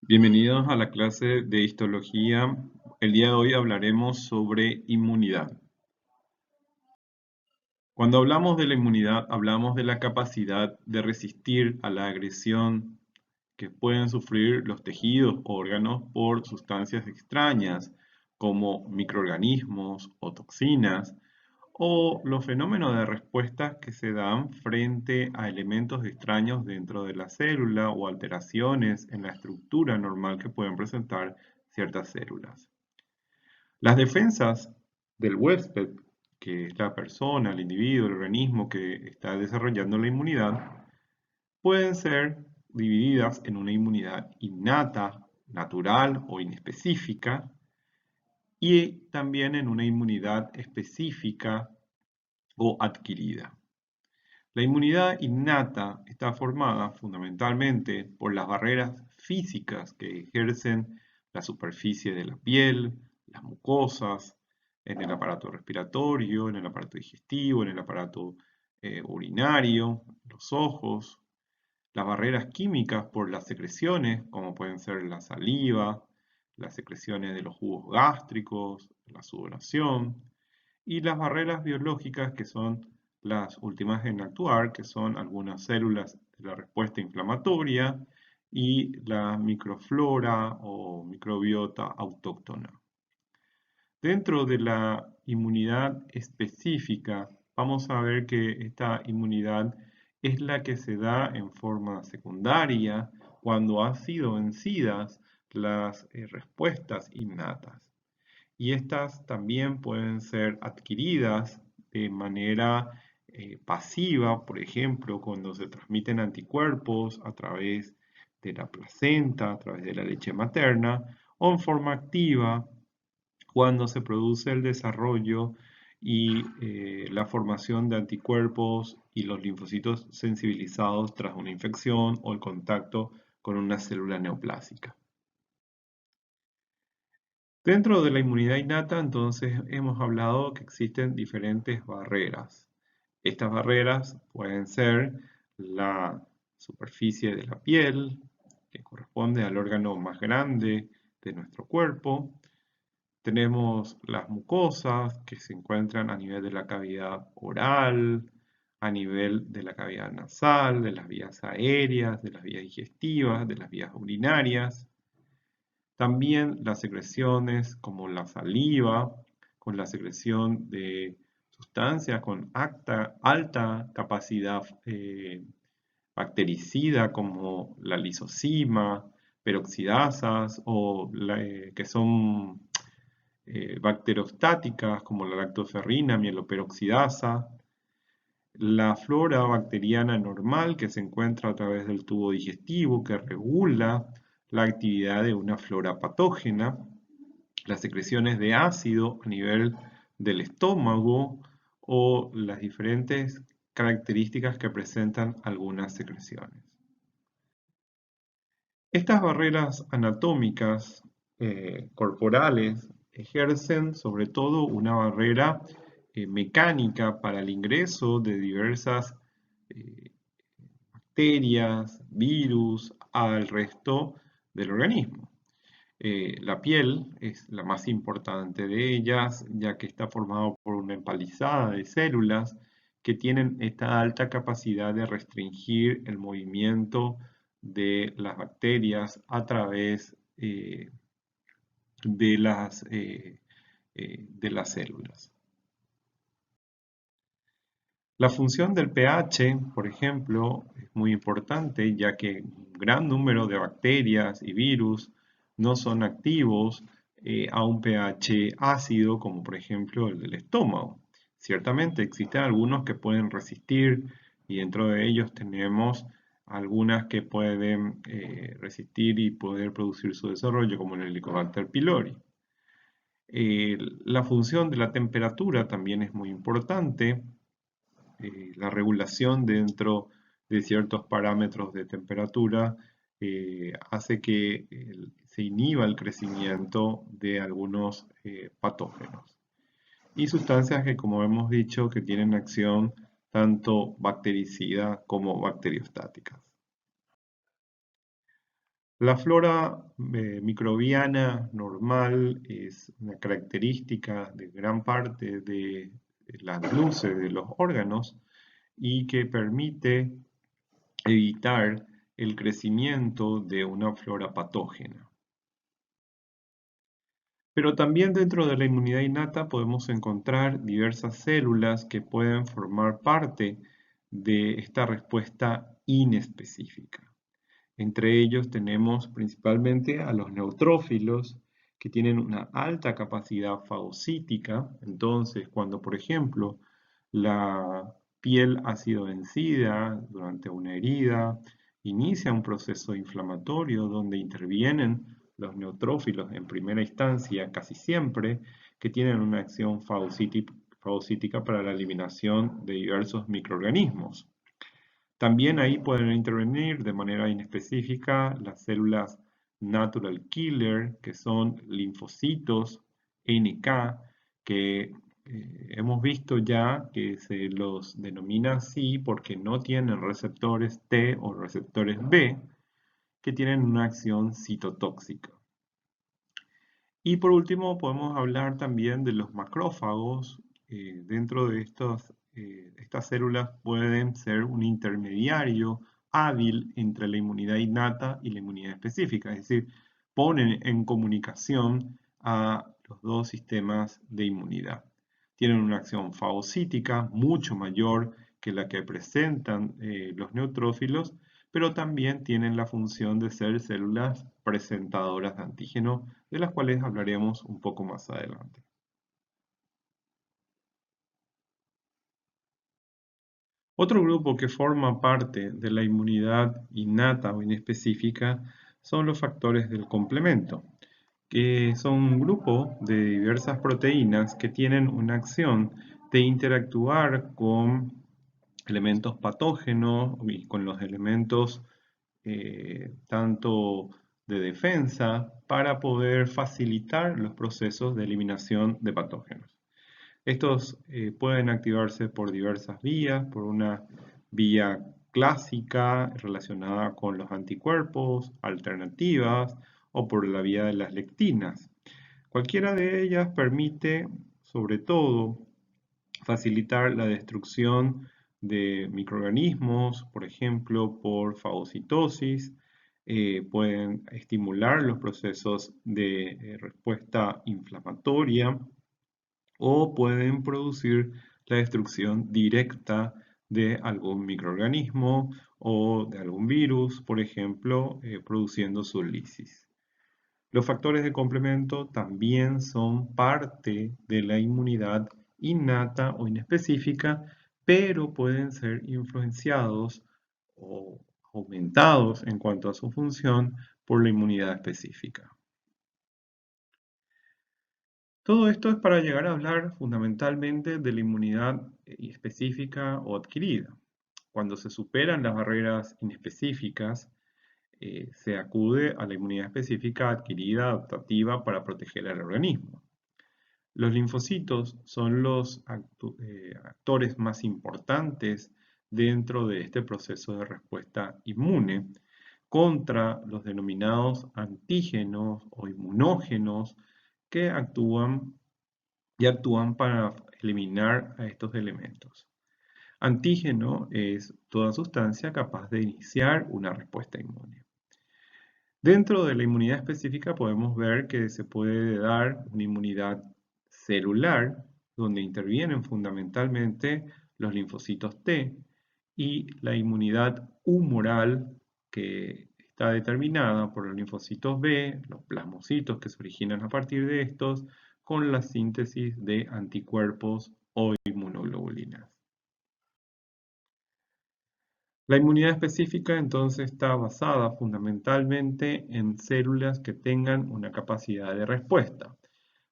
Bienvenidos a la clase de histología. El día de hoy hablaremos sobre inmunidad. Cuando hablamos de la inmunidad, hablamos de la capacidad de resistir a la agresión que pueden sufrir los tejidos o órganos por sustancias extrañas, como microorganismos o toxinas, o los fenómenos de respuesta que se dan frente a elementos extraños dentro de la célula o alteraciones en la estructura normal que pueden presentar ciertas células. Las defensas del huésped, que es la persona, el individuo, el organismo que está desarrollando la inmunidad, pueden ser divididas en una inmunidad innata, natural o inespecífica, y también en una inmunidad específica o adquirida. La inmunidad innata está formada fundamentalmente por las barreras físicas que ejercen la superficie de la piel, las mucosas, en el aparato respiratorio, en el aparato digestivo, en el aparato urinario, los ojos, las barreras químicas por las secreciones, como pueden ser la saliva, las secreciones de los jugos gástricos, la sudoración, y las barreras biológicas, que son las últimas en actuar, que son algunas células de la respuesta inflamatoria y la microflora o microbiota autóctona. Dentro de la inmunidad específica, vamos a ver que esta inmunidad es la que se da en forma secundaria cuando han sido vencidas las respuestas innatas. Y estas también pueden ser adquiridas de manera pasiva, por ejemplo, cuando se transmiten anticuerpos a través de la placenta, a través de la leche materna, o en forma activa cuando se produce el desarrollo y la formación de anticuerpos y los linfocitos sensibilizados tras una infección o el contacto con una célula neoplásica. Dentro de la inmunidad innata, entonces, hemos hablado que existen diferentes barreras. Estas barreras pueden ser la superficie de la piel, que corresponde al órgano más grande de nuestro cuerpo. Tenemos las mucosas, que se encuentran a nivel de la cavidad oral, a nivel de la cavidad nasal, de las vías aéreas, de las vías digestivas, de las vías urinarias. También las secreciones como la saliva, con la secreción de sustancias con alta capacidad bactericida como la lisozima, peroxidasas que son bacterostáticas como la lactoferrina, mieloperoxidasa, la flora bacteriana normal que se encuentra a través del tubo digestivo que regula la actividad de una flora patógena, las secreciones de ácido a nivel del estómago o las diferentes características que presentan algunas secreciones. Estas barreras anatómicas corporales ejercen sobre todo una barrera mecánica para el ingreso de diversas eh, bacterias, virus al resto del organismo. La piel es la más importante de ellas, ya que está formado por una empalizada de células que tienen esta alta capacidad de restringir el movimiento de las bacterias a través de de las células. La función del pH, por ejemplo, es muy importante, ya que un gran número de bacterias y virus no son activos a un pH ácido, como por ejemplo el del estómago. Ciertamente existen algunos que pueden resistir y dentro de ellos tenemos algunas que pueden resistir y poder producir su desarrollo, como el Helicobacter pylori. La función de la temperatura también es muy importante. La regulación dentro de ciertos parámetros de temperatura hace que se inhiba el crecimiento de algunos patógenos y sustancias que, como hemos dicho, que tienen acción tanto bactericida como bacteriostática. La flora microbiana normal es una característica de gran parte de las luces de los órganos y que permite evitar el crecimiento de una flora patógena. Pero también dentro de la inmunidad innata podemos encontrar diversas células que pueden formar parte de esta respuesta inespecífica. Entre ellos tenemos principalmente a los neutrófilos, que tienen una alta capacidad fagocítica. Entonces, cuando por ejemplo la piel ha sido vencida durante una herida, inicia un proceso inflamatorio donde intervienen los neutrófilos en primera instancia, casi siempre, que tienen una acción fagocítica para la eliminación de diversos microorganismos. También ahí pueden intervenir de manera inespecífica las células natural killer, que son linfocitos NK, que hemos visto ya que se los denomina así porque no tienen receptores T o receptores B, que tienen una acción citotóxica. Y por último, podemos hablar también de los macrófagos. Dentro de estas células pueden ser un intermediario hábil entre la inmunidad innata y la inmunidad específica, es decir, ponen en comunicación a los dos sistemas de inmunidad. Tienen una acción fagocítica mucho mayor que la que presentan los neutrófilos, pero también tienen la función de ser células presentadoras de antígeno, de las cuales hablaremos un poco más adelante. Otro grupo que forma parte de la inmunidad innata o inespecífica son los factores del complemento, que son un grupo de diversas proteínas que tienen una acción de interactuar con elementos patógenos y con los elementos tanto de defensa para poder facilitar los procesos de eliminación de patógenos. Estos pueden activarse por diversas vías, por una vía clásica relacionada con los anticuerpos, alternativas o por la vía de las lectinas. Cualquiera de ellas permite, sobre todo, facilitar la destrucción de microorganismos, por ejemplo, por fagocitosis. Pueden estimular los procesos de respuesta inflamatoria o pueden producir la destrucción directa de algún microorganismo o de algún virus, por ejemplo, produciendo su lisis. Los factores de complemento también son parte de la inmunidad innata o inespecífica, pero pueden ser influenciados o aumentados en cuanto a su función por la inmunidad específica. Todo esto es para llegar a hablar fundamentalmente de la inmunidad específica o adquirida. Cuando se superan las barreras inespecíficas, se acude a la inmunidad específica adquirida adaptativa para proteger al organismo. Los linfocitos son los actores más importantes dentro de este proceso de respuesta inmune contra los denominados antígenos o inmunógenos que actúan para eliminar a estos elementos. Antígeno es toda sustancia capaz de iniciar una respuesta inmune. Dentro de la inmunidad específica podemos ver que se puede dar una inmunidad celular, donde intervienen fundamentalmente los linfocitos T, y la inmunidad humoral, que está determinada por los linfocitos B, los plasmocitos que se originan a partir de estos, con la síntesis de anticuerpos o inmunoglobulinas. La inmunidad específica entonces está basada fundamentalmente en células que tengan una capacidad de respuesta.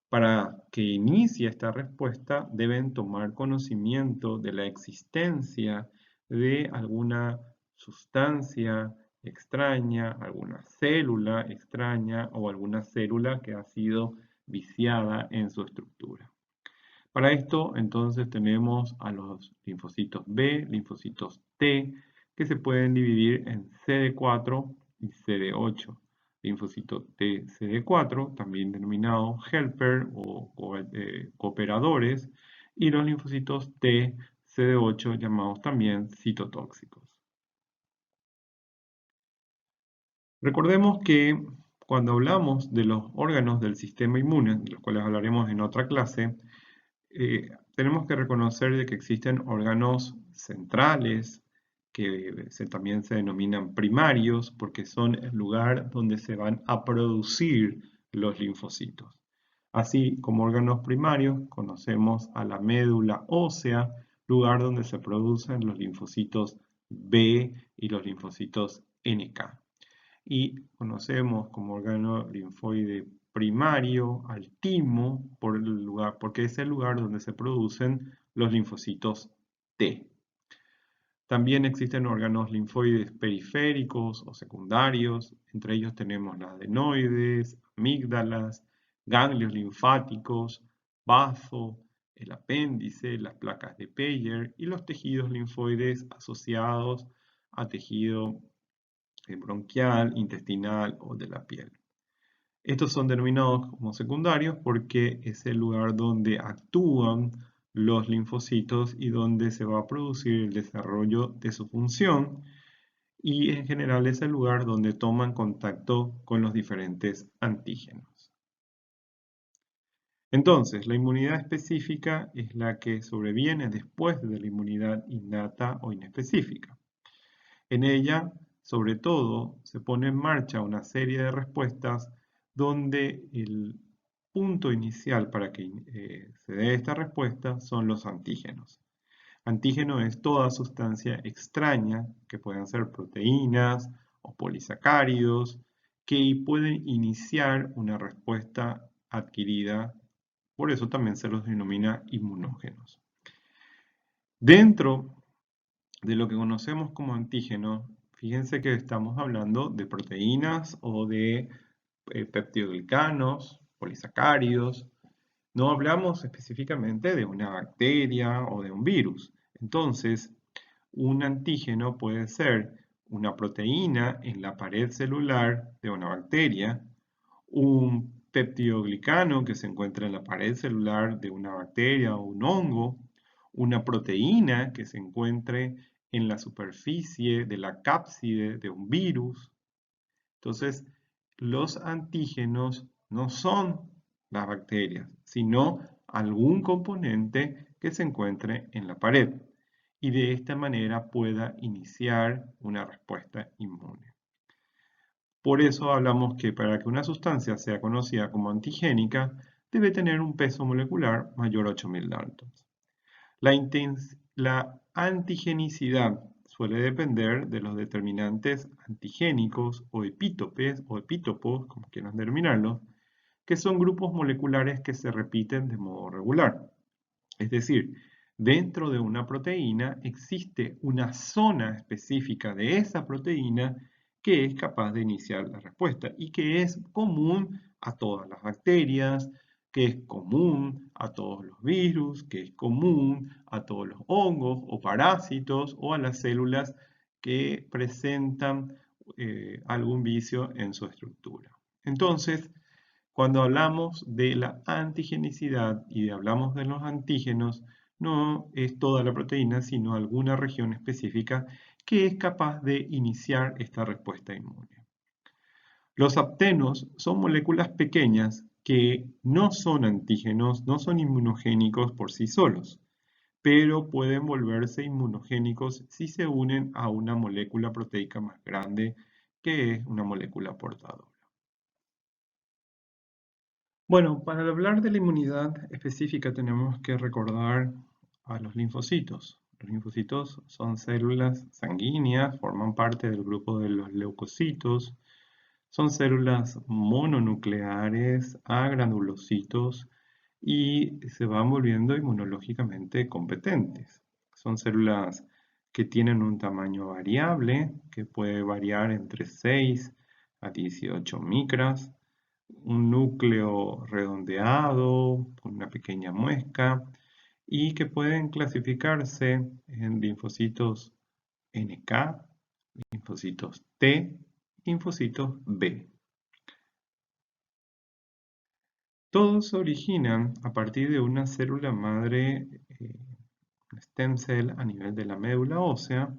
Para que inicie esta respuesta deben tomar conocimiento de la existencia de alguna sustancia extraña, alguna célula extraña o alguna célula que ha sido viciada en su estructura. Para esto, entonces, tenemos a los linfocitos B, linfocitos T, que se pueden dividir en CD4 y CD8. linfocito T CD4, también denominados helper o cooperadores, y los linfocitos T CD8, llamados también citotóxicos. Recordemos que cuando hablamos de los órganos del sistema inmune, de los cuales hablaremos en otra clase, tenemos que reconocer de que existen órganos centrales, que también se denominan primarios, porque son el lugar donde se van a producir los linfocitos. Así como órganos primarios, conocemos a la médula ósea, lugar donde se producen los linfocitos B y los linfocitos NK. Y conocemos como órgano linfoide primario al timo porque es el lugar donde se producen los linfocitos T. También existen órganos linfoides periféricos o secundarios, entre ellos tenemos las adenoides, amígdalas, ganglios linfáticos, bazo, el apéndice, las placas de Peyer y los tejidos linfoides asociados a tejido bronquial, intestinal o de la piel. Estos son denominados como secundarios porque es el lugar donde actúan los linfocitos y donde se va a producir el desarrollo de su función, y en general es el lugar donde toman contacto con los diferentes antígenos. Entonces, la inmunidad específica es la que sobreviene después de la inmunidad innata o inespecífica. En ella, sobre todo, se pone en marcha una serie de respuestas donde el punto inicial para que se dé esta respuesta son los antígenos. Antígeno es toda sustancia extraña, que pueden ser proteínas o polisacáridos, que pueden iniciar una respuesta adquirida, por eso también se los denomina inmunógenos. Dentro de lo que conocemos como antígeno, fíjense que estamos hablando de proteínas o de peptidoglicanos, polisacáridos. No hablamos específicamente de una bacteria o de un virus. Entonces, un antígeno puede ser una proteína en la pared celular de una bacteria, un peptidoglicano que se encuentra en la pared celular de una bacteria o un hongo, una proteína que se encuentre en la superficie de la cápside de un virus. Entonces, los antígenos no son las bacterias, sino algún componente que se encuentre en la pared y de esta manera pueda iniciar una respuesta inmune. Por eso hablamos que para que una sustancia sea conocida como antigénica, debe tener un peso molecular mayor a 8000 daltons. La antigenicidad suele depender de los determinantes antigénicos o epítopes o epítopos, como quieran denominarlos, que son grupos moleculares que se repiten de modo regular. Es decir, dentro de una proteína existe una zona específica de esa proteína que es capaz de iniciar la respuesta y que es común a todas las bacterias, que es común a todos los virus, que es común a todos los hongos o parásitos o a las células que presentan algún vicio en su estructura. Entonces, cuando hablamos de la antigenicidad y hablamos de los antígenos, no es toda la proteína, sino alguna región específica que es capaz de iniciar esta respuesta inmune. Los aptenos son moléculas pequeñas que no son antígenos, no son inmunogénicos por sí solos, pero pueden volverse inmunogénicos si se unen a una molécula proteica más grande, que es una molécula portadora. Bueno, para hablar de la inmunidad específica tenemos que recordar a los linfocitos. Los linfocitos son células sanguíneas, forman parte del grupo de los leucocitos. Son células mononucleares a granulocitos y se van volviendo inmunológicamente competentes. Son células que tienen un tamaño variable, que puede variar entre 6 a 18 micras, un núcleo redondeado, con una pequeña muesca, y que pueden clasificarse en linfocitos NK, linfocitos T, linfocitos B. Todos se originan a partir de una célula madre stem cell a nivel de la médula ósea.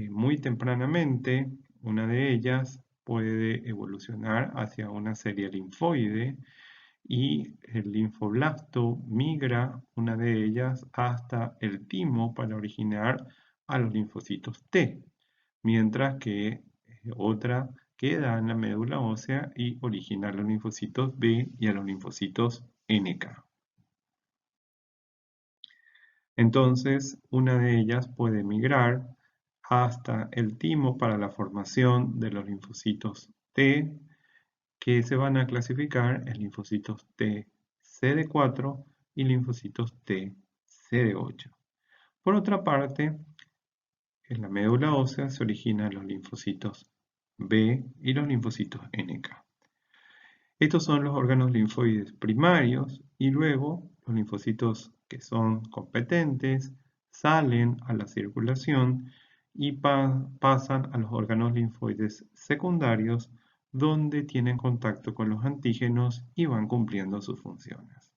Muy tempranamente, una de ellas puede evolucionar hacia una serie linfoide y el linfoblasto migra una de ellas hasta el timo para originar a los linfocitos T, mientras que otra queda en la médula ósea y origina a los linfocitos B y a los linfocitos NK. Entonces, una de ellas puede migrar hasta el timo para la formación de los linfocitos T, que se van a clasificar en linfocitos T CD4 y linfocitos T CD8. Por otra parte, en la médula ósea se originan los linfocitos B y los linfocitos NK. Estos son los órganos linfoides primarios y luego los linfocitos que son competentes salen a la circulación y pasan a los órganos linfoides secundarios donde tienen contacto con los antígenos y van cumpliendo sus funciones.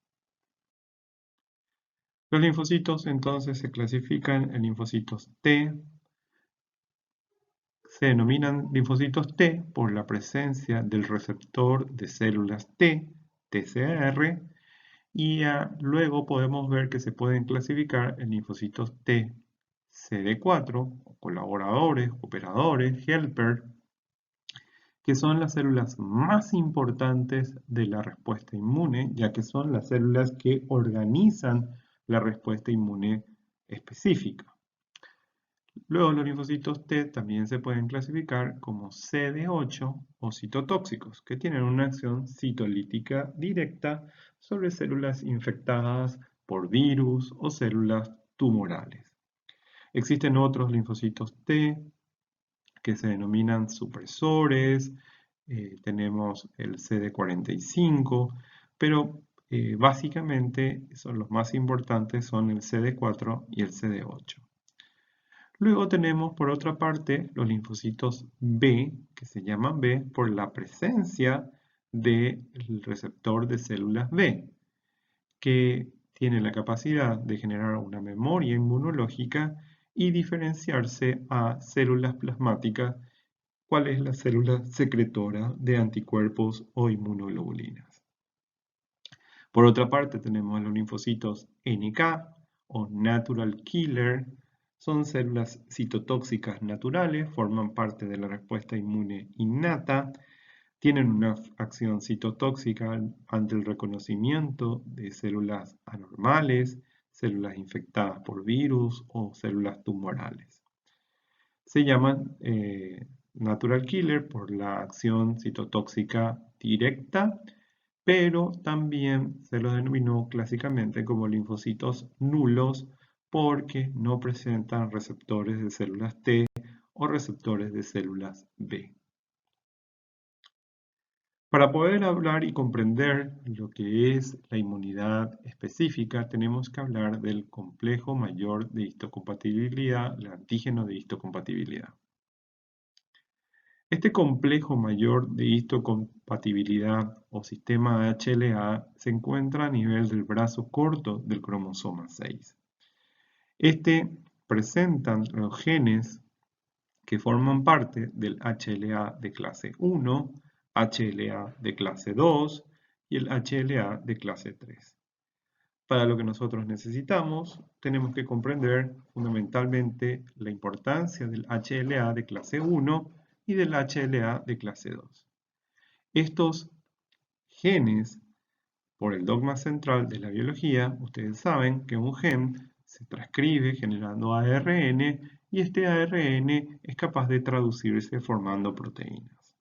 Los linfocitos entonces se clasifican en linfocitos T. Se denominan linfocitos T por la presencia del receptor de células T, TCR, y luego podemos ver que se pueden clasificar en linfocitos T, CD4, colaboradores, operadores, helper, que son las células más importantes de la respuesta inmune, ya que son las células que organizan la respuesta inmune específica. Luego los linfocitos T también se pueden clasificar como CD8 o citotóxicos, que tienen una acción citolítica directa sobre células infectadas por virus o células tumorales. Existen otros linfocitos T que se denominan supresores, tenemos el CD45, pero básicamente son los más importantes son el CD4 y el CD8. Luego tenemos por otra parte los linfocitos B, que se llaman B por la presencia del receptor de células B, que tiene la capacidad de generar una memoria inmunológica y diferenciarse a células plasmáticas, cuál es la célula secretora de anticuerpos o inmunoglobulinas. Por otra parte tenemos los linfocitos NK o Natural Killer. Son células citotóxicas naturales, forman parte de la respuesta inmune innata, tienen una acción citotóxica ante el reconocimiento de células anormales, células infectadas por virus o células tumorales. Se llaman natural killer por la acción citotóxica directa, pero también se los denominó clásicamente como linfocitos nulos porque no presentan receptores de células T o receptores de células B. Para poder hablar y comprender lo que es la inmunidad específica, tenemos que hablar del complejo mayor de histocompatibilidad, el antígeno de histocompatibilidad. Este complejo mayor de histocompatibilidad o sistema HLA se encuentra a nivel del brazo corto del cromosoma 6. Este presentan los genes que forman parte del HLA de clase 1, HLA de clase 2 y el HLA de clase 3. Para lo que nosotros necesitamos, tenemos que comprender fundamentalmente la importancia del HLA de clase 1 y del HLA de clase 2. Estos genes, por el dogma central de la biología, ustedes saben que un gen se transcribe generando ARN y este ARN es capaz de traducirse formando proteínas.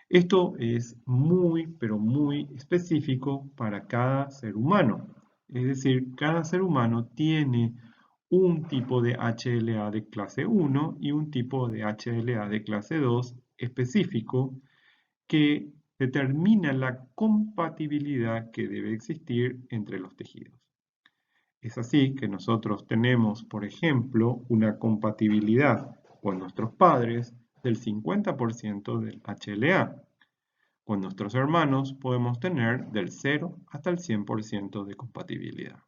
Esto es muy, pero muy específico para cada ser humano. Es decir, cada ser humano tiene un tipo de HLA de clase 1 y un tipo de HLA de clase 2 específico que determina la compatibilidad que debe existir entre los tejidos. Es así que nosotros tenemos, por ejemplo, una compatibilidad con nuestros padres del 50% del HLA. Con nuestros hermanos podemos tener del 0 hasta el 100% de compatibilidad.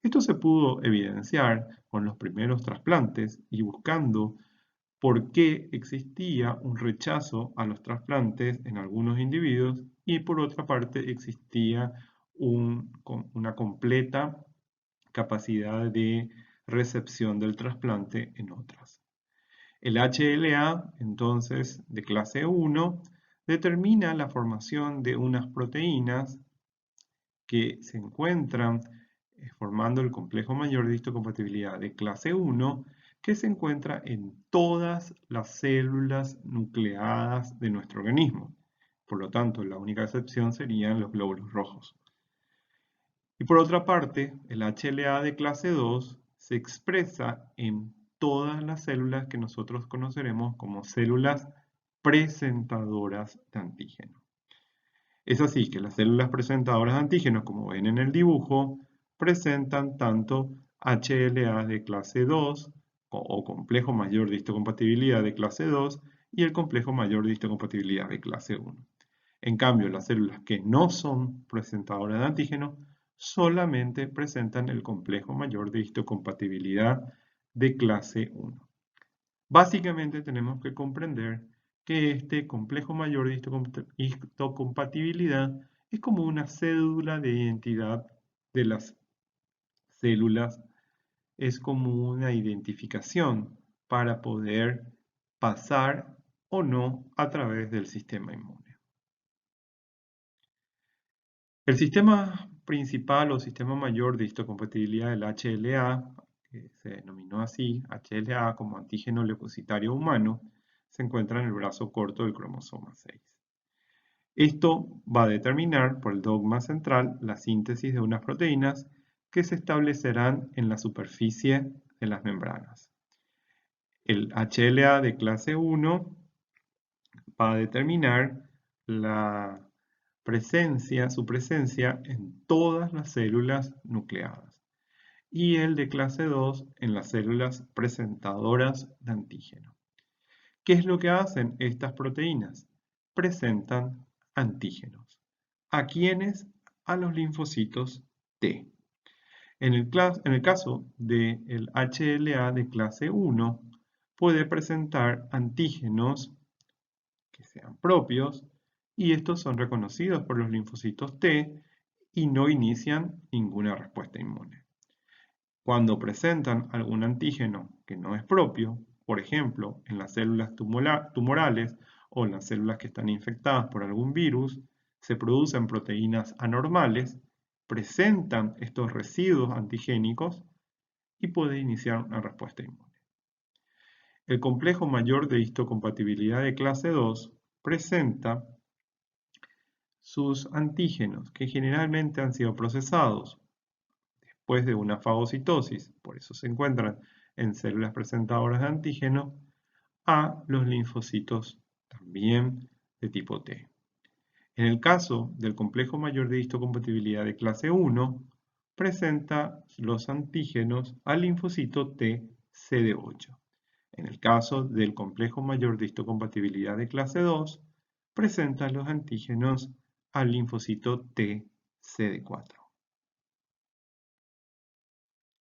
Esto se pudo evidenciar con los primeros trasplantes y buscando por qué existía un rechazo a los trasplantes en algunos individuos y por otra parte existía una completa capacidad de recepción del trasplante en otras. El HLA, entonces, de clase 1, determina la formación de unas proteínas que se encuentran formando el complejo mayor de histocompatibilidad de clase 1, que se encuentra en todas las células nucleadas de nuestro organismo. Por lo tanto, la única excepción serían los glóbulos rojos. Y por otra parte, el HLA de clase 2 se expresa en todas las células que nosotros conoceremos como células presentadoras de antígeno. Es así que las células presentadoras de antígenos, como ven en el dibujo, presentan tanto HLA de clase 2 o complejo mayor de histocompatibilidad de clase 2 y el complejo mayor de histocompatibilidad de clase 1. En cambio, las células que no son presentadoras de antígenos solamente presentan el complejo mayor de histocompatibilidad de clase 1. Básicamente tenemos que comprender que este complejo mayor de histocompatibilidad es como una cédula de identidad de las células, es como una identificación para poder pasar o no a través del sistema inmune. El sistema principal o sistema mayor de histocompatibilidad del HLA, que se denominó así, HLA como antígeno leucocitario humano, se encuentra en el brazo corto del cromosoma 6. Esto va a determinar por el dogma central la síntesis de unas proteínas que se establecerán en la superficie de las membranas. El HLA de clase 1 va a determinar su presencia en todas las células nucleadas y el de clase 2 en las células presentadoras de antígeno. ¿Qué es lo que hacen estas proteínas? Presentan antígenos. ¿A quiénes? A los linfocitos T. En el caso del HLA de clase 1, puede presentar antígenos que sean propios y estos son reconocidos por los linfocitos T y no inician ninguna respuesta inmune. Cuando presentan algún antígeno que no es propio, por ejemplo, en las células tumorales o en las células que están infectadas por algún virus, se producen proteínas anormales, presentan estos residuos antigénicos y puede iniciar una respuesta inmune. El complejo mayor de histocompatibilidad de clase 2 presenta sus antígenos que generalmente han sido procesados después de una fagocitosis, por eso se encuentran en células presentadoras de antígeno, a los linfocitos también de tipo T. En el caso del complejo mayor de histocompatibilidad de clase 1, presenta los antígenos al linfocito T CD8. En el caso del complejo mayor de histocompatibilidad de clase 2, presenta los antígenos al linfocito T CD4.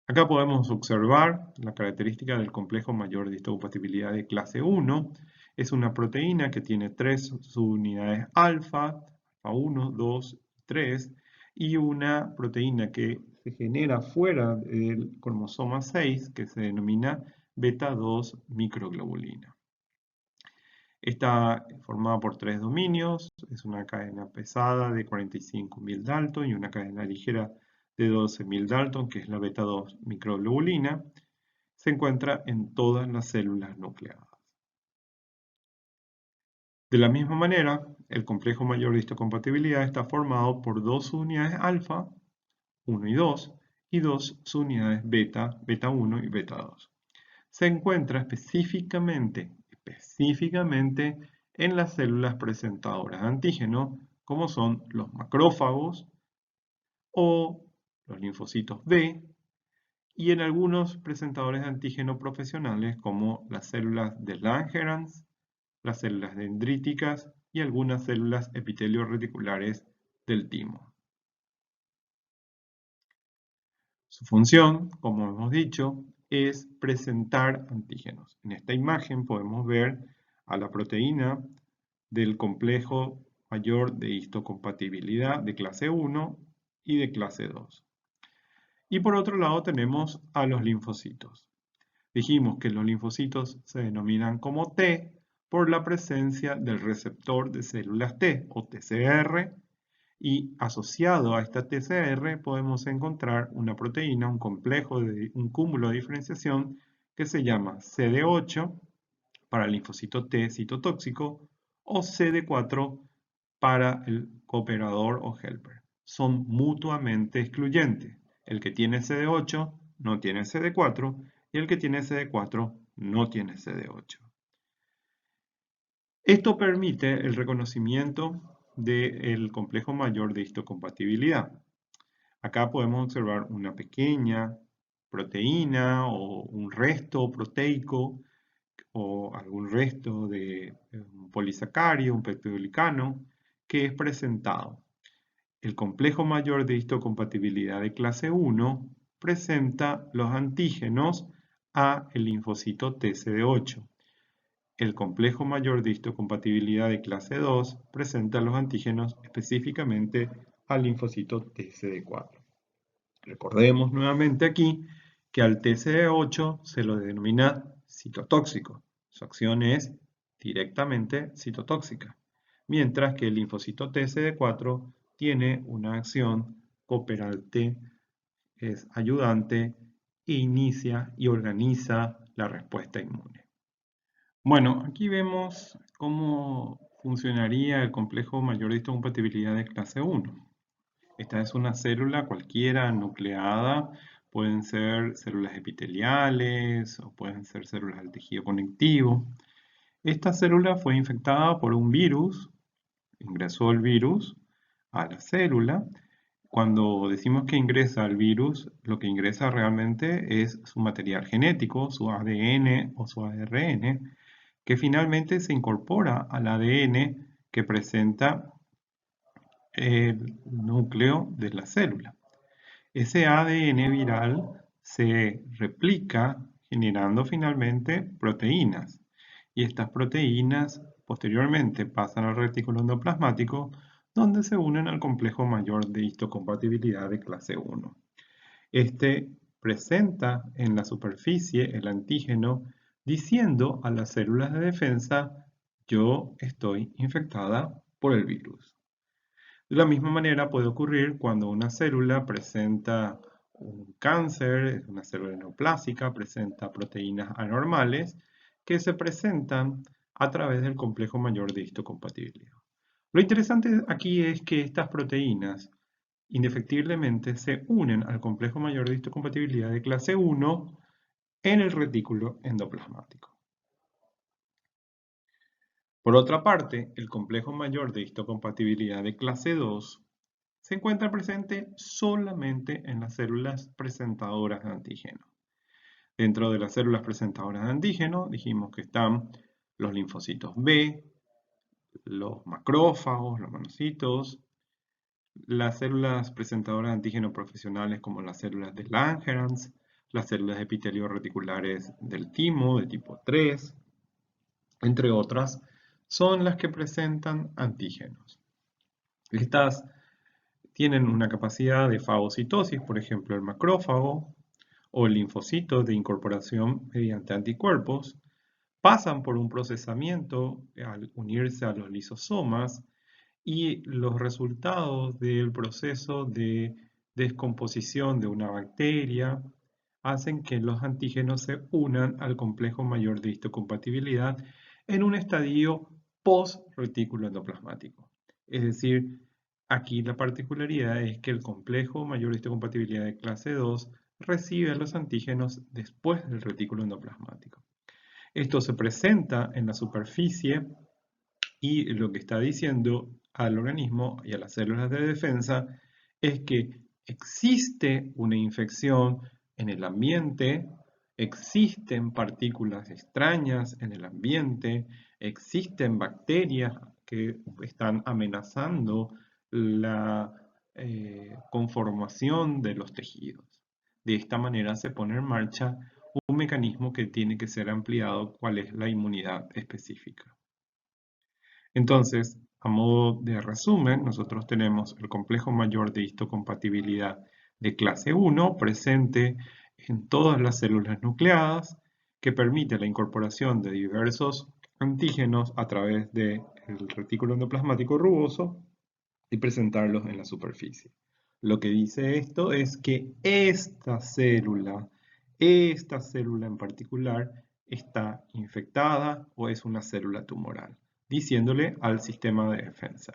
Acá podemos observar la característica del complejo mayor de histocompatibilidad de clase 1. Es una proteína que tiene 3 subunidades alfa, alfa 1, 2 y 3, y una proteína que se genera fuera del cromosoma 6, que se denomina beta 2 microglobulina. Está formada por 3 dominios, es una cadena pesada de 45.000 Dalton y una cadena ligera de 12.000 Dalton, que es la beta 2 microglobulina, se encuentra en todas las células nucleadas. De la misma manera, el complejo mayor de histocompatibilidad está formado por 2 subunidades alfa, 1 y 2, y 2 subunidades beta, beta 1 y beta 2. Se encuentra específicamente en las células presentadoras de antígeno, como son los macrófagos o los linfocitos B, y en algunos presentadores de antígeno profesionales como las células de Langerhans, las células dendríticas y algunas células epitelio reticulares del timo. Su función, como hemos dicho, es presentar antígenos. En esta imagen podemos ver a la proteína del complejo mayor de histocompatibilidad de clase 1 y de clase 2. Y por otro lado tenemos a los linfocitos. Dijimos que los linfocitos se denominan como T por la presencia del receptor de células T o TCR, y asociado a esta TCR podemos encontrar una proteína, un complejo, un cúmulo de diferenciación que se llama CD8 para el linfocito T citotóxico o CD4 para el cooperador o helper. Son mutuamente excluyentes. El que tiene CD8 no tiene CD4 y el que tiene CD4 no tiene CD8. Esto permite el reconocimiento del complejo mayor de histocompatibilidad. Acá podemos observar una pequeña proteína o un resto proteico o algún resto de un polisacario, un peptidoglicano, que es presentado. El complejo mayor de histocompatibilidad de clase 1 presenta los antígenos a el linfocito TCD8. El complejo mayor de histocompatibilidad de clase 2 presenta los antígenos específicamente al linfocito TCD4. Recordemos nuevamente aquí que al TCD8 se lo denomina citotóxico. Su acción es directamente citotóxica, mientras que el linfocito TCD4 tiene una acción cooperante, es ayudante e inicia y organiza la respuesta inmune. Bueno, aquí vemos cómo funcionaría el complejo mayor de histocompatibilidad de clase 1. Esta es una célula cualquiera nucleada, pueden ser células epiteliales o pueden ser células del tejido conectivo. Esta célula fue infectada por un virus, ingresó el virus a la célula. Cuando decimos que ingresa el virus, lo que ingresa realmente es su material genético, su ADN o su ARN, que finalmente se incorpora al ADN que presenta el núcleo de la célula. Ese ADN viral se replica generando finalmente proteínas, y estas proteínas posteriormente pasan al retículo endoplasmático, donde se unen al complejo mayor de histocompatibilidad de clase 1. Este presenta en la superficie el antígeno diciendo a las células de defensa: yo estoy infectada por el virus. De la misma manera puede ocurrir cuando una célula presenta un cáncer, una célula neoplásica, presenta proteínas anormales que se presentan a través del complejo mayor de histocompatibilidad. Lo interesante aquí es que estas proteínas indefectiblemente se unen al complejo mayor de histocompatibilidad de clase 1 en el retículo endoplasmático. Por otra parte, el complejo mayor de histocompatibilidad de clase 2 se encuentra presente solamente en las células presentadoras de antígeno. Dentro de las células presentadoras de antígeno dijimos que están los linfocitos B, los macrófagos, los monocitos, las células presentadoras de antígeno profesionales como las células de Langerhans, las células de epitelio reticulares del timo de tipo 3, entre otras, son las que presentan antígenos. Estas tienen una capacidad de fagocitosis, por ejemplo el macrófago o el linfocito de incorporación mediante anticuerpos, pasan por un procesamiento al unirse a los lisosomas, y los resultados del proceso de descomposición de una bacteria hacen que los antígenos se unan al complejo mayor de histocompatibilidad en un estadio post-retículo endoplasmático. Es decir, aquí la particularidad es que el complejo mayor de histocompatibilidad de clase 2 recibe los antígenos después del retículo endoplasmático. Esto se presenta en la superficie y lo que está diciendo al organismo y a las células de defensa es que existe una infección en el ambiente, existen partículas extrañas en el ambiente, existen bacterias que están amenazando la conformación de los tejidos. De esta manera se pone en marcha un mecanismo que tiene que ser ampliado, cuál es la inmunidad específica. Entonces, a modo de resumen, nosotros tenemos el complejo mayor de histocompatibilidad de clase 1 presente en todas las células nucleadas, que permite la incorporación de diversos antígenos a través del retículo endoplasmático rugoso y presentarlos en la superficie. Lo que dice esto es que esta célula en particular, está infectada o es una célula tumoral, diciéndole al sistema de defensa.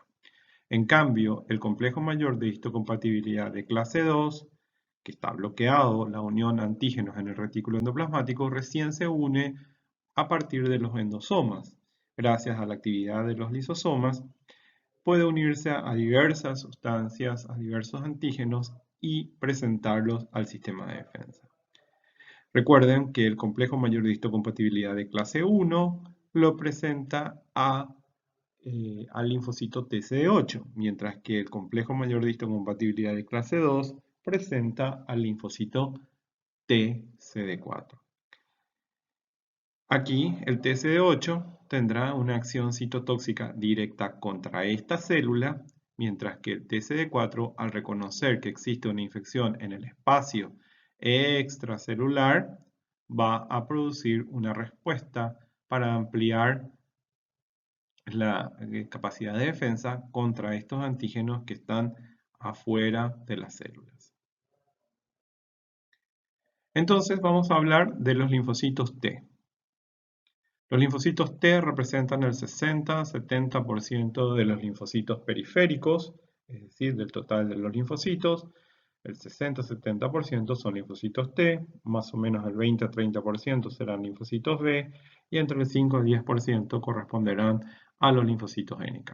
En cambio, el complejo mayor de histocompatibilidad de clase 2, que está bloqueado la unión antígenos en el retículo endoplasmático, recién se une a partir de los endosomas. Gracias a la actividad de los lisosomas, puede unirse a diversas sustancias, a diversos antígenos y presentarlos al sistema de defensa. Recuerden que el complejo mayor de histocompatibilidad de clase 1 lo presenta al linfocito TCD8, mientras que el complejo mayor de histocompatibilidad de clase 2 presenta al linfocito TCD4. Aquí el TCD8 tendrá una acción citotóxica directa contra esta célula, mientras que el TCD4, al reconocer que existe una infección en el espacio extracelular, va a producir una respuesta para ampliar la capacidad de defensa contra estos antígenos que están afuera de las células. Entonces vamos a hablar de los linfocitos T. Los linfocitos T representan el 60-70% de los linfocitos periféricos, es decir, del total de los linfocitos. El 60-70% son linfocitos T, más o menos el 20-30% serán linfocitos B y entre el 5 y 10% corresponderán a los linfocitos NK.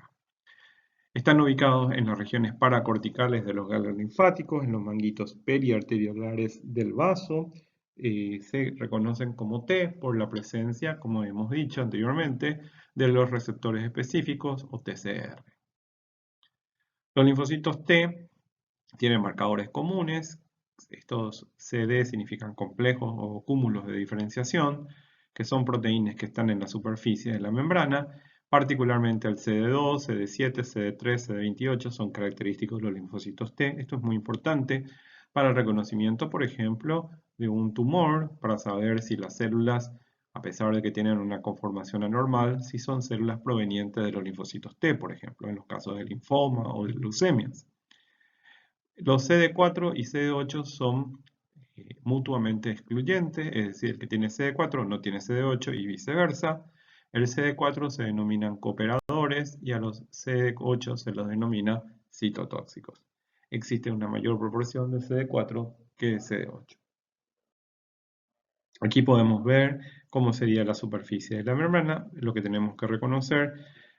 Están ubicados en las regiones paracorticales de los ganglios linfáticos, en los manguitos periarteriolares del vaso. Se reconocen como T por la presencia, como hemos dicho anteriormente, de los receptores específicos o TCR. Los linfocitos T tienen marcadores comunes. Estos CD significan complejos o cúmulos de diferenciación, que son proteínas que están en la superficie de la membrana. Particularmente el CD2, CD7, CD3, CD28 son característicos de los linfocitos T. Esto es muy importante para el reconocimiento, por ejemplo, de un tumor, para saber si las células, a pesar de que tienen una conformación anormal, si son células provenientes de los linfocitos T, por ejemplo, en los casos de linfoma o de leucemias. Los CD4 y CD8 son mutuamente excluyentes, es decir, el que tiene CD4 no tiene CD8 y viceversa. El CD4 se denominan cooperadores y a los CD8 se los denomina citotóxicos. Existe una mayor proporción de CD4 que de CD8. Aquí podemos ver cómo sería la superficie de la membrana. Lo que tenemos que reconocer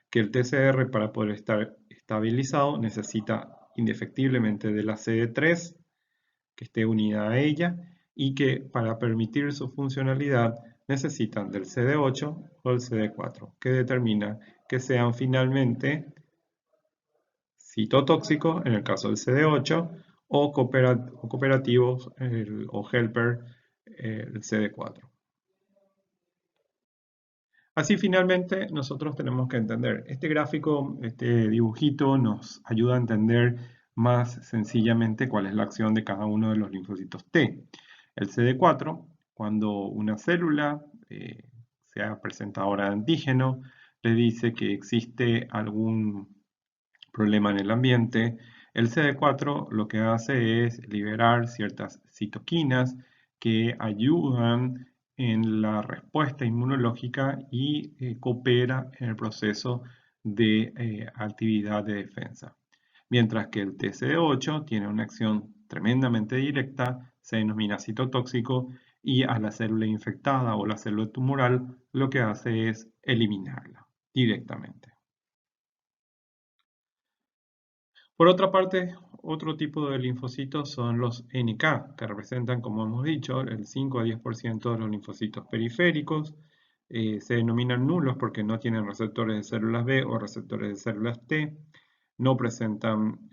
que el TCR, para poder estar estabilizado, necesita indefectiblemente de la CD3 que esté unida a ella y que para permitir su funcionalidad necesitan del CD8 o del CD4, que determina que sean finalmente citotóxicos en el caso del CD8 o cooperativos o helper el CD4. Así finalmente nosotros tenemos que entender, este gráfico, este dibujito nos ayuda a entender más sencillamente cuál es la acción de cada uno de los linfocitos T. El CD4, cuando una célula sea presentadora de antígeno, le dice que existe algún problema en el ambiente, el CD4 lo que hace es liberar ciertas citoquinas que ayudan en la respuesta inmunológica y coopera en el proceso de actividad de defensa. Mientras que el TCD8 tiene una acción tremendamente directa, se denomina citotóxico y a la célula infectada o la célula tumoral lo que hace es eliminarla directamente. Por otra parte, otro tipo de linfocitos son los NK, que representan, como hemos dicho, el 5 a 10% de los linfocitos periféricos. Se denominan nulos porque no tienen receptores de células B o receptores de células T, no presentan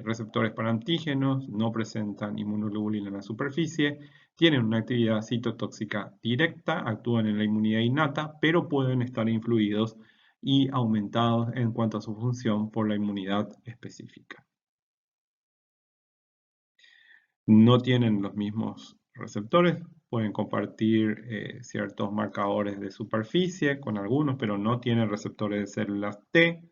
receptores para antígenos, no presentan inmunoglobulina en la superficie, tienen una actividad citotóxica directa, actúan en la inmunidad innata, pero pueden estar influidos y aumentados en cuanto a su función por la inmunidad específica. No tienen los mismos receptores, pueden compartir ciertos marcadores de superficie con algunos, pero no tienen receptores de células T.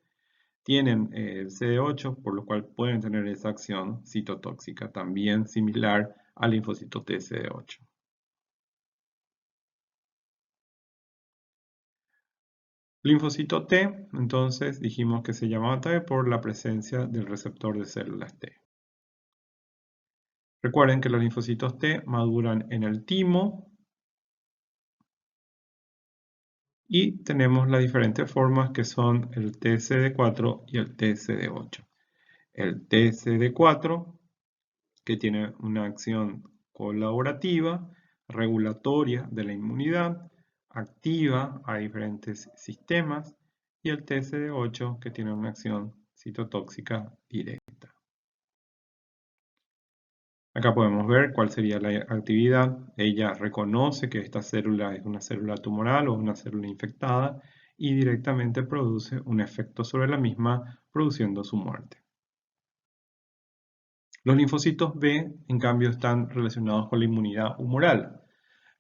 Tienen el CD8, por lo cual pueden tener esa acción citotóxica, también similar al linfocito T CD8. Linfocito T, entonces dijimos que se llamaba T por la presencia del receptor de células T. Recuerden que los linfocitos T maduran en el timo y tenemos las diferentes formas que son el TCD4 y el TCD8. El TCD4, que tiene una acción colaborativa, regulatoria de la inmunidad, activa a diferentes sistemas, y el TCD8, que tiene una acción citotóxica directa. Acá podemos ver cuál sería la actividad. Ella reconoce que esta célula es una célula tumoral o una célula infectada y directamente produce un efecto sobre la misma, produciendo su muerte. Los linfocitos B, en cambio, están relacionados con la inmunidad humoral.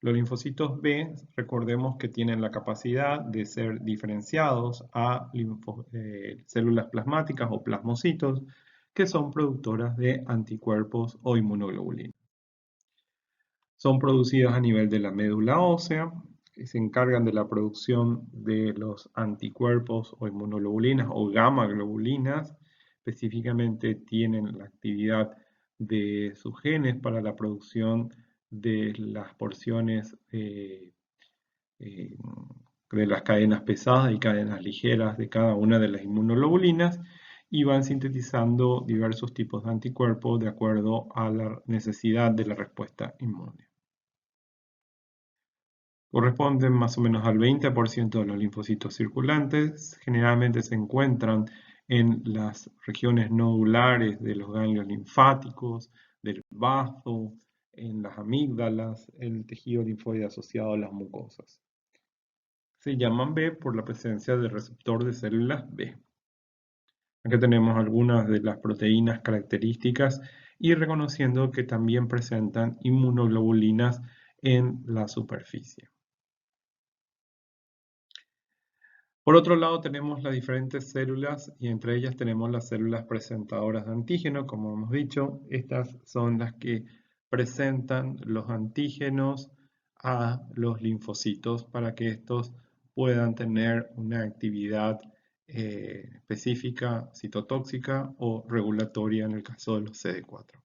Los linfocitos B, recordemos que tienen la capacidad de ser diferenciados a células plasmáticas o plasmocitos, que son productoras de anticuerpos o inmunoglobulina. Son producidos a nivel de la médula ósea, que se encargan de la producción de los anticuerpos o inmunoglobulinas o gamma globulinas. Específicamente tienen la actividad de sus genes para la producción de las porciones de las cadenas pesadas y cadenas ligeras de cada una de las inmunoglobulinas y van sintetizando diversos tipos de anticuerpos de acuerdo a la necesidad de la respuesta inmune. Corresponden más o menos al 20% de los linfocitos circulantes. Generalmente se encuentran en las regiones nodulares de los ganglios linfáticos, del bazo, en las amígdalas, el tejido linfoide asociado a las mucosas. Se llaman B por la presencia del receptor de células B. Aquí tenemos algunas de las proteínas características y reconociendo que también presentan inmunoglobulinas en la superficie. Por otro lado tenemos las diferentes células y entre ellas tenemos las células presentadoras de antígeno, como hemos dicho. Estas son las que presentan los antígenos a los linfocitos para que estos puedan tener una actividad específica citotóxica o regulatoria en el caso de los CD4.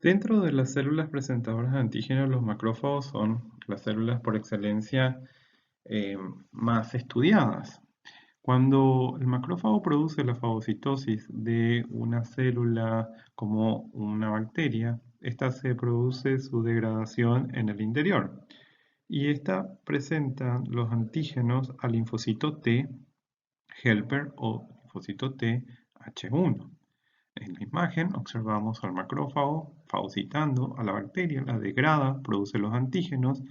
Dentro de las células presentadoras de antígenos, los macrófagos son las células por excelencia más estudiadas. Cuando el macrófago produce la fagocitosis de una célula como una bacteria, esta se produce su degradación en el interior y esta presenta los antígenos al linfocito T helper o linfocito T H1. En la imagen observamos al macrófago fagocitando a la bacteria, la degrada, produce los antígenos.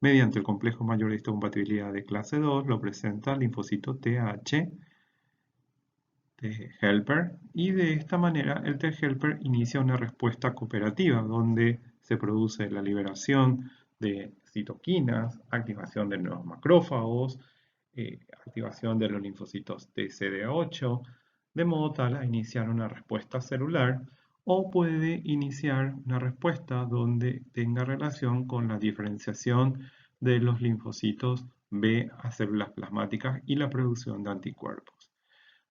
Mediante el complejo mayor de histocompatibilidad de clase 2 lo presenta el linfocito TH T helper y de esta manera el T helper inicia una respuesta cooperativa donde se produce la liberación de citoquinas, activación de nuevos macrófagos, activación de los linfocitos TCD8, de modo tal a iniciar una respuesta celular o puede iniciar una respuesta donde tenga relación con la diferenciación de los linfocitos B a células plasmáticas y la producción de anticuerpos.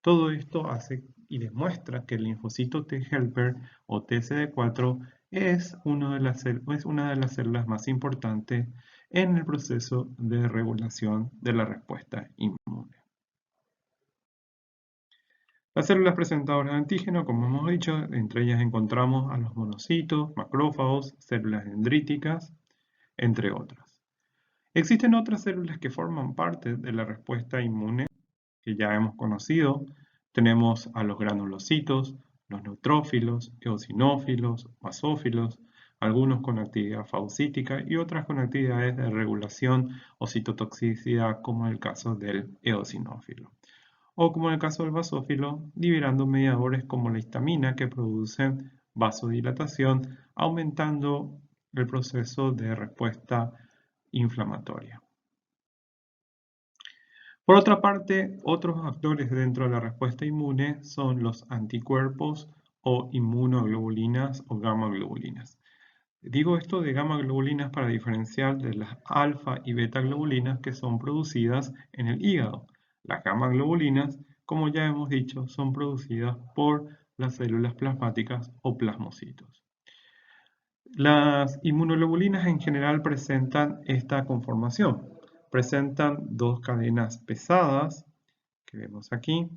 Todo esto hace y demuestra que el linfocito T helper o TCD4 es una de las células más importantes en el proceso de regulación de la respuesta inmune. Las células presentadoras de antígeno, como hemos dicho, entre ellas encontramos a los monocitos, macrófagos, células dendríticas, entre otras. Existen otras células que forman parte de la respuesta inmune que ya hemos conocido. Tenemos a los granulocitos, los neutrófilos, eosinófilos, basófilos, algunos con actividad fagocítica y otras con actividades de regulación o citotoxicidad, como en el caso del eosinófilo. O como en el caso del basófilo, liberando mediadores como la histamina que producen vasodilatación, aumentando el proceso de respuesta inflamatoria. Por otra parte, otros actores dentro de la respuesta inmune son los anticuerpos o inmunoglobulinas o gamma globulinas. Digo esto de gamma globulinas para diferenciar de las alfa y beta globulinas que son producidas en el hígado. Las gamma globulinas, como ya hemos dicho, son producidas por las células plasmáticas o plasmocitos. Las inmunoglobulinas en general presentan esta conformación. Presentan dos cadenas pesadas, que vemos aquí.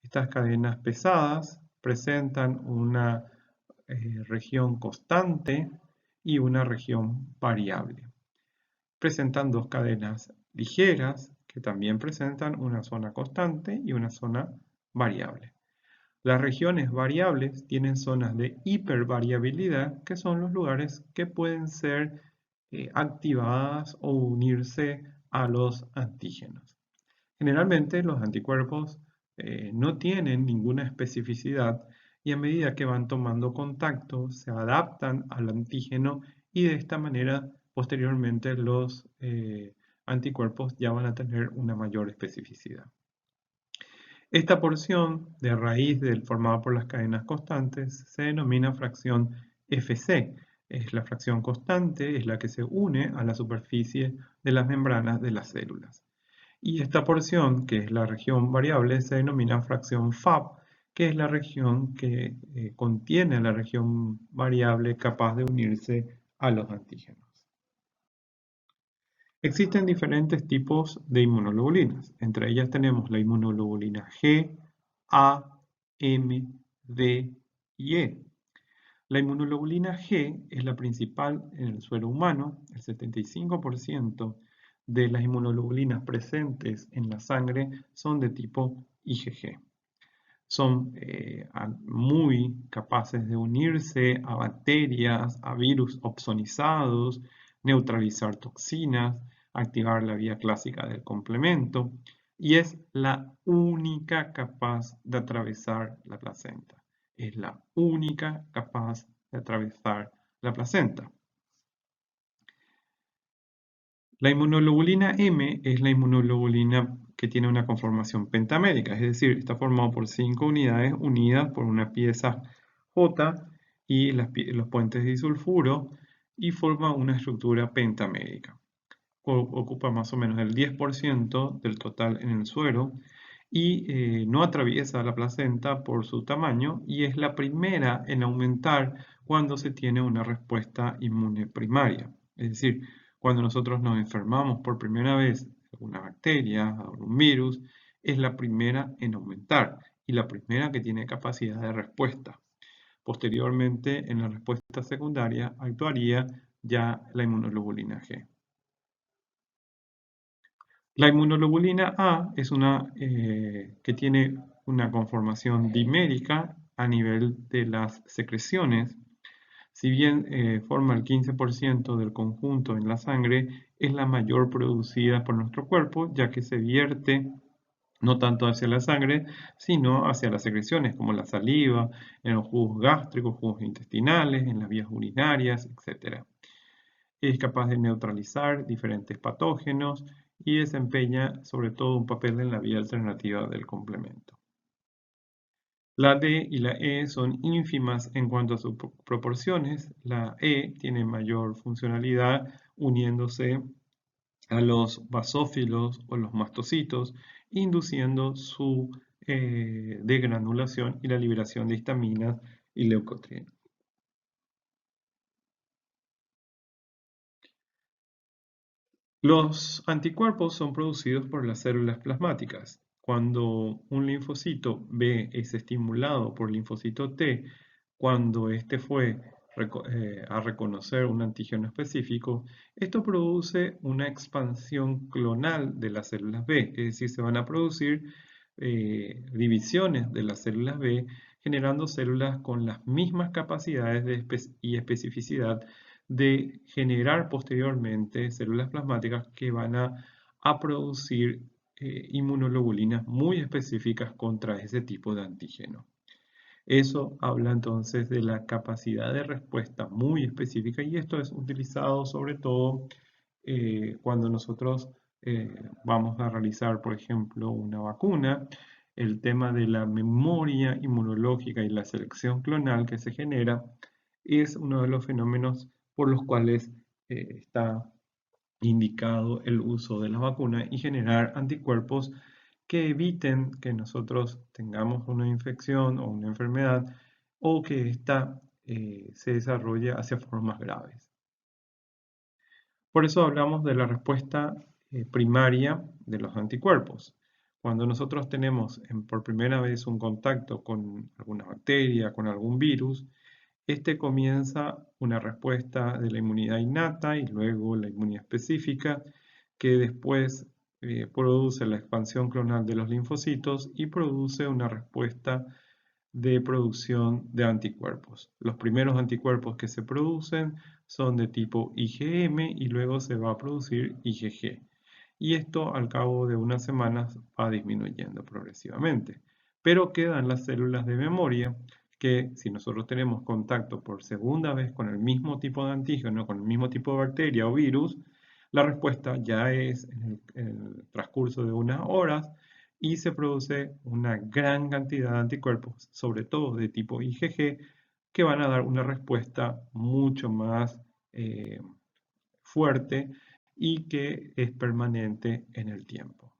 Estas cadenas pesadas presentan una región constante y una región variable. Presentan dos cadenas ligeras que también presentan una zona constante y una zona variable. Las regiones variables tienen zonas de hipervariabilidad, que son los lugares que pueden ser activadas o unirse a los antígenos. Generalmente los anticuerpos no tienen ninguna especificidad y a medida que van tomando contacto se adaptan al antígeno y de esta manera posteriormente los anticuerpos ya van a tener una mayor especificidad. Esta porción de raíz formada por las cadenas constantes se denomina fracción Fc. Es la fracción constante, es la que se une a la superficie de las membranas de las células. Y esta porción, que es la región variable, se denomina fracción Fab, que es la región que contiene la región variable capaz de unirse a los antígenos. Existen diferentes tipos de inmunoglobulinas. Entre ellas tenemos la inmunoglobulina G, A, M, D y E. La inmunoglobulina G es la principal en el suero humano. El 75% de las inmunoglobulinas presentes en la sangre son de tipo IgG. Son muy capaces de unirse a bacterias, a virus opsonizados, neutralizar toxinas, activar la vía clásica del complemento y es la única capaz de atravesar la placenta. Es la única capaz de atravesar la placenta. La inmunoglobulina M es la inmunoglobulina que tiene una conformación pentamétrica, es decir, está formado por 5 unidades unidas por una pieza J y los puentes disulfuro y forma una estructura pentamétrica. Ocupa más o menos el 10% del total en el suero y no atraviesa la placenta por su tamaño y es la primera en aumentar cuando se tiene una respuesta inmune primaria. Es decir, cuando nosotros nos enfermamos por primera vez de alguna bacteria o un virus, es la primera en aumentar y la primera que tiene capacidad de respuesta. Posteriormente, en la respuesta secundaria, actuaría ya la inmunoglobulina G. La inmunoglobulina A es una que tiene una conformación dimérica a nivel de las secreciones. Si bien forma el 15% del conjunto en la sangre, es la mayor producida por nuestro cuerpo, ya que se vierte no tanto hacia la sangre, sino hacia las secreciones, como la saliva, en los jugos gástricos, jugos intestinales, en las vías urinarias, etc. Es capaz de neutralizar diferentes patógenos y desempeña sobre todo un papel en la vía alternativa del complemento. La D y la E son ínfimas en cuanto a sus proporciones. La E tiene mayor funcionalidad uniéndose a los basófilos o los mastocitos, induciendo su degranulación y la liberación de histaminas y leucotrienas. Los anticuerpos son producidos por las células plasmáticas. Cuando un linfocito B es estimulado por linfocito T, cuando este fue a reconocer un antígeno específico, esto produce una expansión clonal de las células B, es decir, se van a producir divisiones de las células B, generando células con las mismas capacidades y especificidad de generar posteriormente células plasmáticas que van a producir inmunoglobulinas muy específicas contra ese tipo de antígeno. Eso habla entonces de la capacidad de respuesta muy específica y esto es utilizado sobre todo cuando nosotros vamos a realizar, por ejemplo, una vacuna. El tema de la memoria inmunológica y la selección clonal que se genera es uno de los fenómenos por los cuales está indicado el uso de la vacuna y generar anticuerpos que eviten que nosotros tengamos una infección o una enfermedad o que ésta se desarrolle hacia formas graves. Por eso hablamos de la respuesta primaria de los anticuerpos. Cuando nosotros tenemos por primera vez un contacto con alguna bacteria, con algún virus, este comienza una respuesta de la inmunidad innata y luego la inmunidad específica, que después produce la expansión clonal de los linfocitos y produce una respuesta de producción de anticuerpos. Los primeros anticuerpos que se producen son de tipo IgM y luego se va a producir IgG. Y esto al cabo de unas semanas va disminuyendo progresivamente. Pero quedan las células de memoria que si nosotros tenemos contacto por segunda vez con el mismo tipo de antígeno, con el mismo tipo de bacteria o virus, la respuesta ya es en el transcurso de unas horas y se produce una gran cantidad de anticuerpos, sobre todo de tipo IgG, que van a dar una respuesta mucho más fuerte y que es permanente en el tiempo.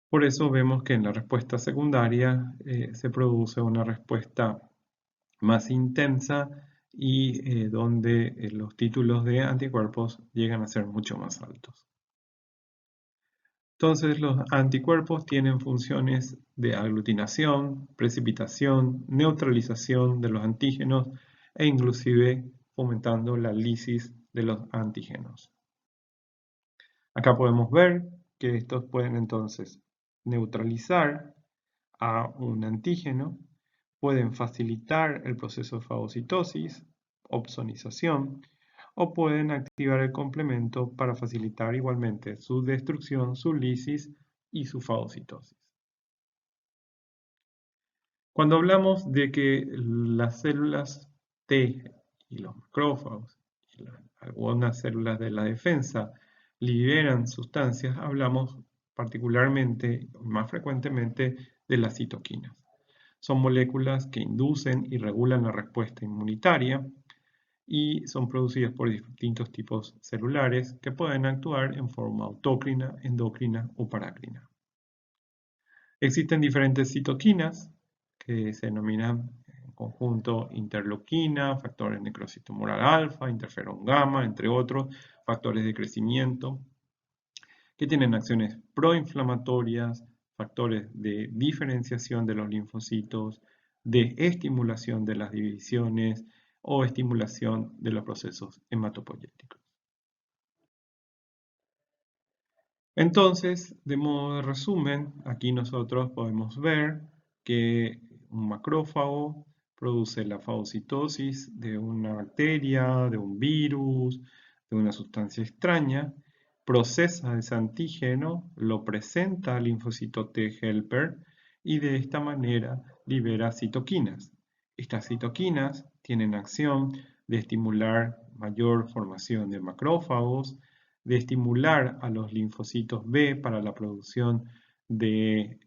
Por eso vemos que en la respuesta secundaria se produce una respuesta más intensa y donde los títulos de anticuerpos llegan a ser mucho más altos. Entonces los anticuerpos tienen funciones de aglutinación, precipitación, neutralización de los antígenos e inclusive fomentando la lisis de los antígenos. Acá podemos ver que estos pueden entonces neutralizar a un antígeno, pueden facilitar el proceso de fagocitosis, opsonización, o pueden activar el complemento para facilitar igualmente su destrucción, su lisis y su fagocitosis. Cuando hablamos de que las células T y los macrófagos y algunas células de la defensa liberan sustancias, hablamos particularmente, más frecuentemente, de las citoquinas. Son moléculas que inducen y regulan la respuesta inmunitaria y son producidas por distintos tipos celulares que pueden actuar en forma autócrina, endocrina o parácrina. Existen diferentes citoquinas que se denominan en conjunto interleuquina, factores necrosis tumoral alfa, interferón gamma, entre otros factores de crecimiento, que tienen acciones proinflamatorias, factores de diferenciación de los linfocitos, de estimulación de las divisiones o estimulación de los procesos hematopoyéticos. Entonces, de modo de resumen, aquí nosotros podemos ver que un macrófago produce la fagocitosis de una bacteria, de un virus, de una sustancia extraña, procesa ese antígeno, lo presenta al linfocito T helper y de esta manera libera citoquinas. Estas citoquinas tienen acción de estimular mayor formación de macrófagos, de estimular a los linfocitos B para la producción de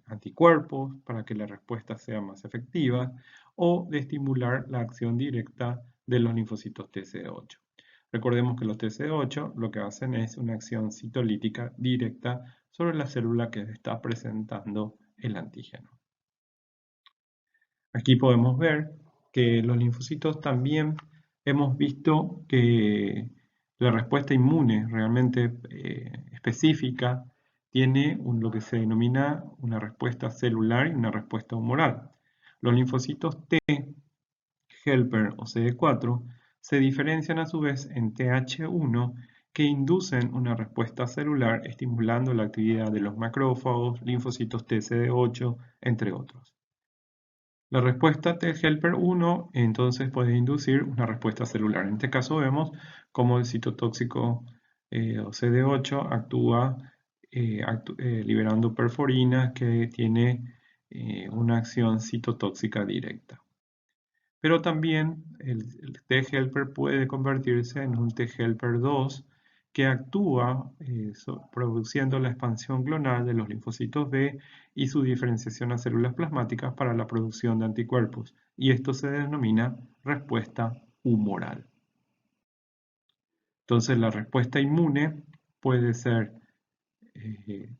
anticuerpos para que la respuesta sea más efectiva o de estimular la acción directa de los linfocitos TCD8. Recordemos que los TCD8 lo que hacen es una acción citolítica directa sobre la célula que está presentando el antígeno. Aquí podemos ver que los linfocitos también hemos visto que la respuesta inmune realmente específica tiene lo que se denomina una respuesta celular y una respuesta humoral. Los linfocitos T helper o CD4 se diferencian a su vez en TH1 que inducen una respuesta celular estimulando la actividad de los macrófagos, linfocitos TCD8, entre otros. La respuesta T helper 1 entonces puede inducir una respuesta celular. En este caso vemos cómo el citotóxico o CD8 actúa liberando perforina que tiene una acción citotóxica directa. Pero también el T-helper puede convertirse en un T-helper 2 que actúa produciendo la expansión clonal de los linfocitos B y su diferenciación a células plasmáticas para la producción de anticuerpos. Y esto se denomina respuesta humoral. Entonces la respuesta inmune puede ser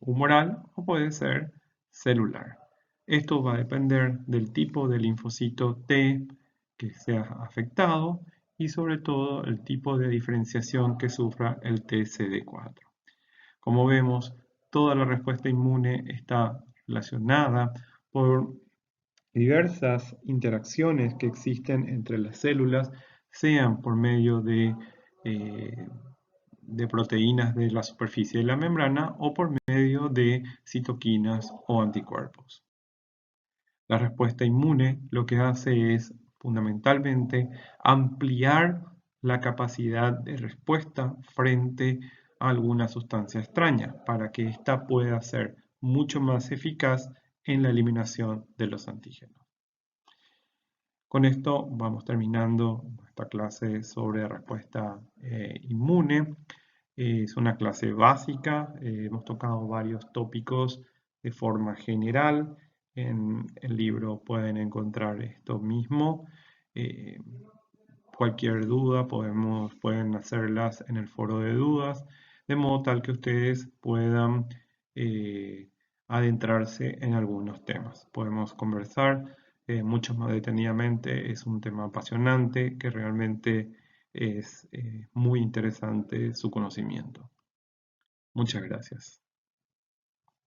humoral o puede ser celular. Esto va a depender del tipo de linfocito T que sea afectado y sobre todo el tipo de diferenciación que sufra el TCD4. Como vemos, toda la respuesta inmune está relacionada por diversas interacciones que existen entre las células, sean por medio eh, de proteínas de la superficie de la membrana o por medio de citoquinas o anticuerpos. La respuesta inmune lo que hace es fundamentalmente ampliar la capacidad de respuesta frente a alguna sustancia extraña para que ésta pueda ser mucho más eficaz en la eliminación de los antígenos. Con esto vamos terminando esta clase sobre respuesta inmune. Es una clase básica, hemos tocado varios tópicos de forma general. En el libro pueden encontrar esto mismo. Eh, Cualquier duda pueden hacerlas en el foro de dudas, de modo tal que ustedes puedan adentrarse en algunos temas. Podemos conversar mucho más detenidamente, es un tema apasionante que realmente es muy interesante su conocimiento. Muchas gracias.